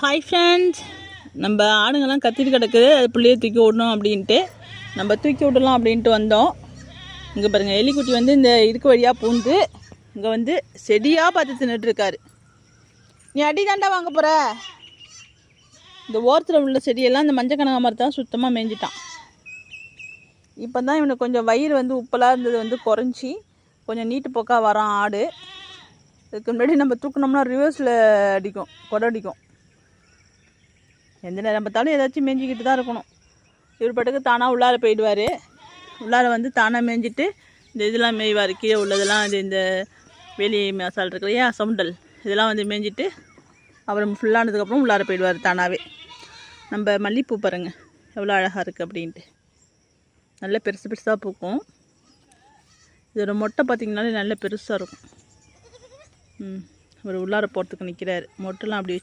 Hi friends, நம்ம ஆடுங்கள்லாம் கத்திட்டு கிடக்குது. அது பிள்ளையை தூக்கி விடணும் அப்படின்ட்டு நம்ம தூக்கி விடலாம் அப்படின்ட்டு வந்தோம். இங்கே பாருங்கள், எலிக்குட்டி வந்து இந்த இதுக்கு வழியாக பூந்து இங்கே வந்து செடியாக பார்த்து தின்னுட்டுருக்காரு. நீ அடி தாண்டா வாங்க போகிற. இந்த ஓரத்தில் உள்ள செடியெல்லாம் இந்த மஞ்சள் கனகாமரத்தான் சுத்தமாக மேய்ஞ்சிட்டான். இப்போ தான் இவனுக்கு கொஞ்சம் வயிறு வந்து உப்பலாக இருந்தது வந்து குறைஞ்சி கொஞ்சம் நீட்டு போக்காக வரான் ஆடு. இதுக்கு முன்னாடி நம்ம தூக்கினோம்னா ரிவர்ஸில் அடிக்கும், கொடை அடிக்கும். எந்த நேரம் பார்த்தாலும் ஏதாச்சும் மேய்ஞ்சிக்கிட்டு தான் இருக்கணும். இவர் பாட்டுக்கு தானாக உள்ளார போயிடுவார். உள்ளார வந்து தானாக மேய்ஞ்சிட்டு இந்த இதெல்லாம் மேய்வார். கீழே உள்ளதெல்லாம் இந்த வேலி மசால் இருக்கு இல்லையா, சவுண்டல், இதெல்லாம் வந்து மேய்ஞ்சிட்டு அப்புறம் ஃபுல்லானதுக்கப்புறம் உள்ளார போயிடுவார் தானாகவே. நம்ம மல்லிகைப்பூ பாருங்கள் எவ்வளோ அழகாக இருக்குது அப்படின்ட்டு. நல்ல பெருசு பெருசாக பூக்கும். இதோட மொட்டை பார்த்திங்கனாலே நல்ல பெருசாக இருக்கும். அவர் உள்ளார போகிறதுக்கு நிற்கிறாரு. மொட்டைலாம் அப்படி வச்சு